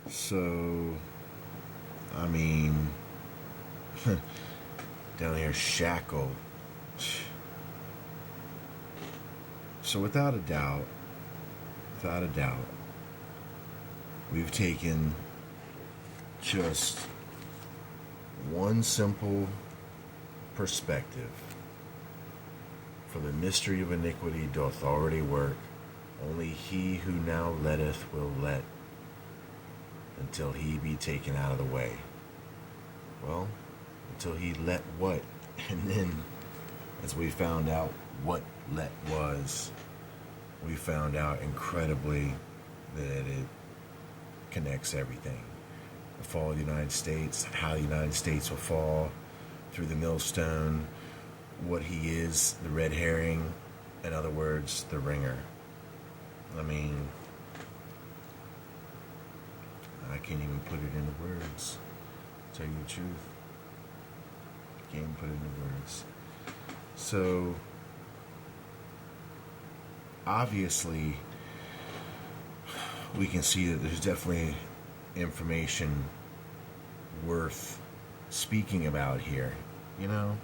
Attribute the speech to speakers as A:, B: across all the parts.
A: So, I mean, down here, shackled. So without a doubt, we've taken just one simple perspective. For the mystery of iniquity doth already work. Only he who now letteth will let, until he be taken out of the way. Well, until he let what? And then, as we found out what let was, we found out incredibly that it connects everything. The fall of the United States, how the United States will fall through the millstone, what he is, the red herring, in other words, the ringer. I mean, I can't even put it into words, to tell you the truth. Can't even put it into words. So, obviously, we can see that there's definitely information worth speaking about here, you know?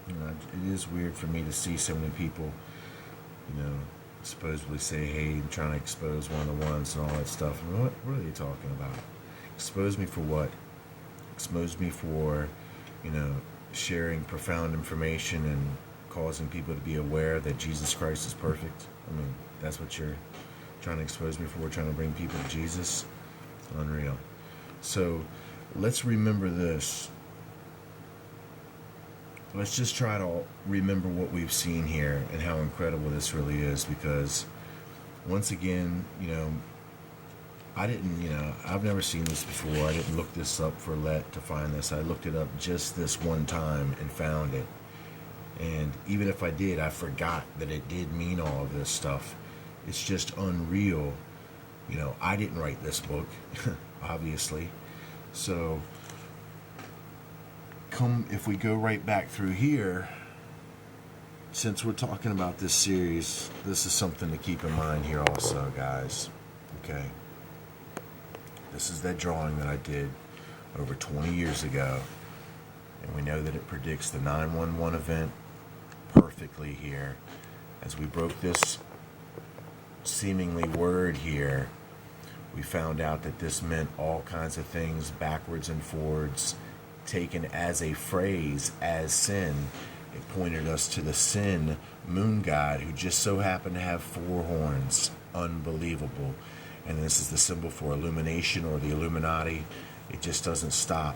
A: It is weird for me to see so many people, supposedly say, hey, I'm trying to expose one-to-ones and all that stuff. I mean, what are they talking about? Expose me for what? Expose me for, sharing profound information and causing people to be aware that Jesus Christ is perfect? I mean, that's what you're trying to expose me for, trying to bring people to Jesus? Unreal. So, let's remember this. Let's just try to remember what we've seen here and how incredible this really is, because once again, I've never seen this before. I didn't look this up for let to find this. I looked it up just this one time and found it. And even if I did, I forgot that it did mean all of this stuff. It's just unreal. I didn't write this book, obviously. So, if we go right back through here, since we're talking about this series, this is something to keep in mind here also, guys. Okay. This is that drawing that I did over 20 years ago. And we know that it predicts the 9/11 event perfectly here. As we broke this seemingly word here, we found out that this meant all kinds of things backwards and forwards, taken as a phrase, as sin. It pointed us to the sin moon god, who just so happened to have 4 horns. Unbelievable. And this is the symbol for illumination, or the Illuminati. It just doesn't stop.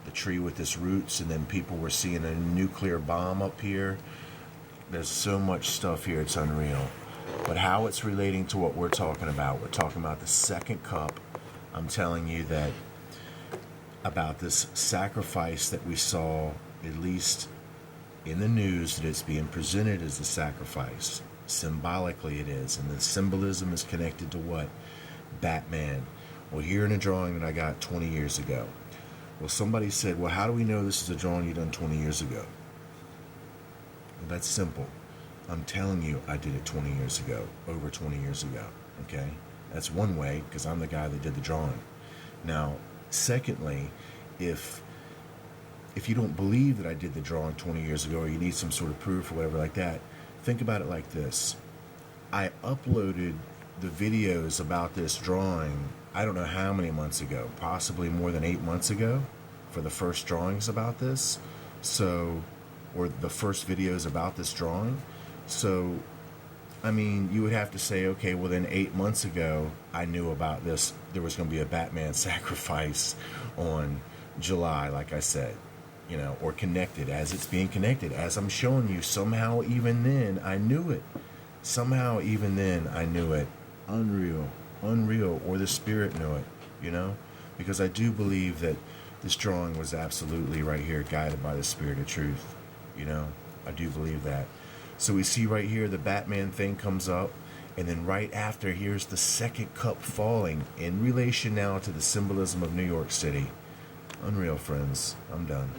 A: The tree with its roots, and then people were seeing a nuclear bomb up here. There's so much stuff here, it's unreal. But how it's relating to what we're talking about the second cup. I'm telling you that about this sacrifice that we saw, at least in the news, that it's being presented as a sacrifice. Symbolically it is. And the symbolism is connected to what? Batman. Well, here in a drawing that I got 20 years ago. Well, somebody said, well, how do we know this is a drawing you done 20 years ago? Well, that's simple. I'm telling you, I did it 20 years ago, over 20 years ago, okay? That's one way, because I'm the guy that did the drawing. Now, secondly, if you don't believe that I did the drawing 20 years ago, or you need some sort of proof or whatever like that, think about it like this. I uploaded the videos about this drawing, I don't know how many months ago, possibly more than 8 months ago, for the first drawings about this. So, or the first videos about this drawing. So, I mean, you would have to say, okay, well then 8 months ago, I knew about this. There was going to be a Batman sacrifice on July, like I said, or connected, as it's being connected. As I'm showing you, somehow even then, I knew it. Somehow even then, I knew it. Unreal, or the Spirit knew it, because I do believe that this drawing was absolutely right here, guided by the Spirit of truth, I do believe that. So we see right here the Batman thing comes up, and then right after, here's the second cup falling in relation now to the symbolism of New York City. Unreal, friends. I'm done.